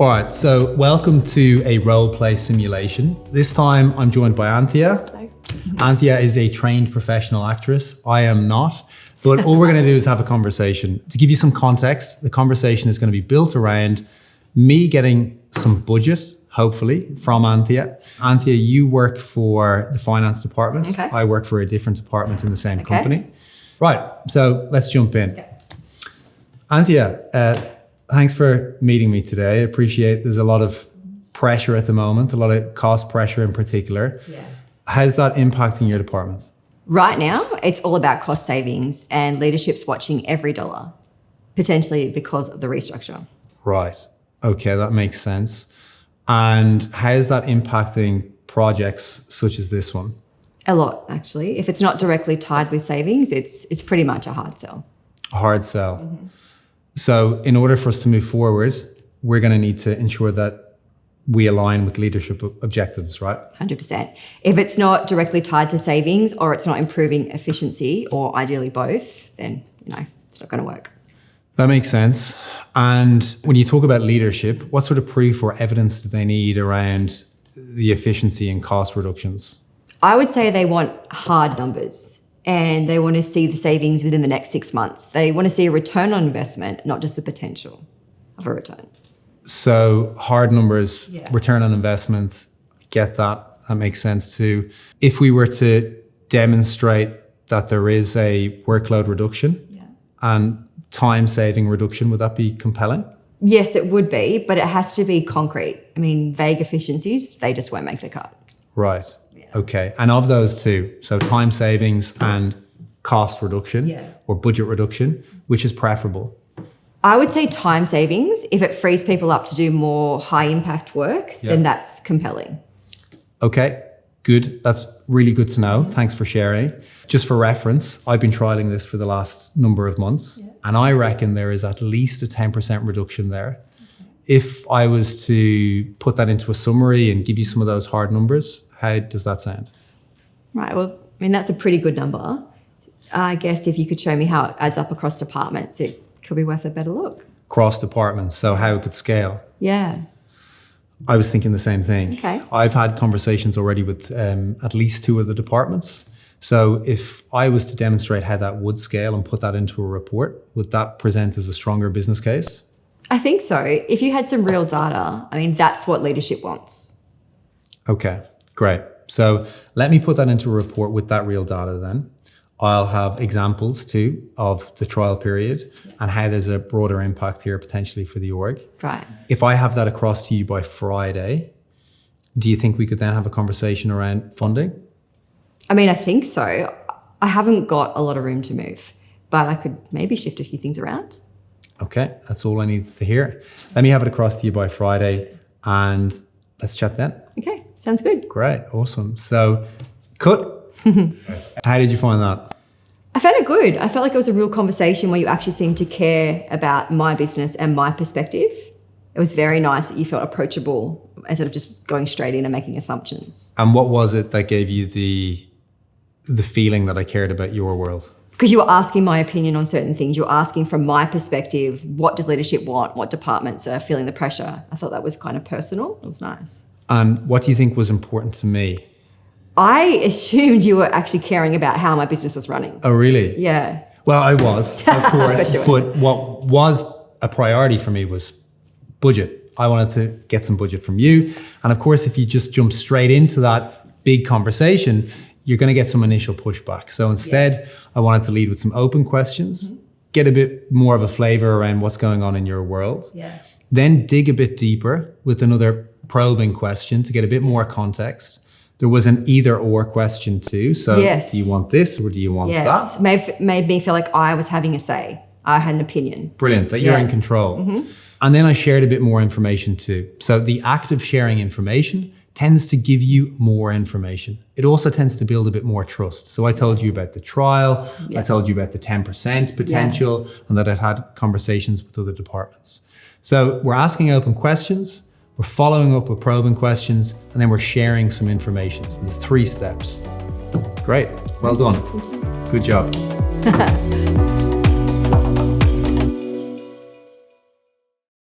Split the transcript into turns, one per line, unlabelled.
All right, so welcome to a role play simulation. This time I'm joined by Anthea.
Hello.
Anthea is a trained professional actress. I am not, but all we're going to do is have a conversation. To give you some context, the conversation is going to be built around me getting some budget, hopefully, from Anthea. Anthea, you work for the finance department.
Okay.
I work for a different department in the same company. Right, so let's jump in.
Okay.
Anthea, thanks for meeting me today. I appreciate there's a lot of pressure at the moment, a lot of cost pressure in particular.
Yeah.
How's that impacting your department?
Right now, it's all about cost savings, and leadership's watching every dollar, potentially because of the restructure.
Right. Okay, that makes sense. And how is that impacting projects such as this one?
A lot, actually. If it's not directly tied with savings, it's pretty much a hard sell.
A hard sell. So in order for us to move forward, we're going to need to ensure that we align with leadership objectives, right?
100%. If it's not directly tied to savings, or it's not improving efficiency, or ideally both, then it's not going to work.
That makes sense. And when you talk about leadership, what sort of proof or evidence do they need around the efficiency and cost reductions?
I would say they want hard numbers, and they want to see the savings within the next 6 months. They want to see a return on investment, not just the potential of a return.
So hard numbers,
Yeah.
return on investment, get that. That makes sense too. If we were to demonstrate that there is a workload reduction and time saving reduction, would that be compelling?
Yes, it would be, but it has to be concrete. I mean, vague efficiencies, they just won't make the cut.
Right. Okay. And of those two, so time savings and cost reduction or budget reduction, which is preferable?
I would say time savings. If it frees people up to do more high impact work, then that's compelling.
Okay, good. That's really good to know. Thanks for sharing. Just for reference, I've been trialing this for the last number of months, and I reckon there is at least a 10% reduction there. If I was to put that into a summary and give you some of those hard numbers, how does that sound?
Right, well, I mean, that's a pretty good number. I guess if you could show me how it adds up across departments, it could be worth a better look.
Cross departments, so how it could scale.
Yeah.
I was thinking the same thing.
Okay.
I've had conversations already with at least two of the departments. So if I was to demonstrate how that would scale and put that into a report, would that present as a stronger business case?
I think so. If you had some real data, I mean, that's what leadership wants.
Okay, great. So let me put that into a report with that real data then. I'll have examples too of the trial period and how there's a broader impact here potentially for the org.
Right.
If I have that across to you by Friday, do you think we could then have a conversation around funding?
I mean, I think so. I haven't got a lot of room to move, but I could maybe shift a few things around.
Okay, that's all I need to hear. Let me have it across to you by Friday and let's chat then.
Okay, sounds good.
Great, awesome. So, cut. How did you find that?
I found it good. I felt like it was a real conversation where you actually seemed to care about my business and my perspective. It was very nice that you felt approachable instead of just going straight in and making assumptions.
And what was it that gave you the feeling that I cared about your world?
Because you were asking my opinion on certain things. You were asking from my perspective, what does leadership want? What departments are feeling the pressure? I thought that was kind of personal. It was nice.
And what do you think was important to me?
I assumed you were actually caring about how my business was running.
Oh, really?
Yeah.
Well, I was, of course.
Sure.
But what was a priority for me was budget. I wanted to get some budget from you. And of course, if you just jump straight into that big conversation, you're going to get some initial pushback. So instead, I wanted to lead with some open questions, get a bit more of a flavor around what's going on in your world.
Yeah.
Then dig a bit deeper with another probing question to get a bit more context. There was an either or question too. So do you want this or do you want that?
Made me feel like I was having a say. I had an opinion.
Brilliant, that you're in control. And then I shared a bit more information too. So the act of sharing information tends to give you more information. It also tends to build a bit more trust. So I told you about the trial, I told you about the 10% potential, and that I'd had conversations with other departments. So we're asking open questions, we're following up with probing questions, and then we're sharing some information. So there's 3 steps. Great, well done. Good job.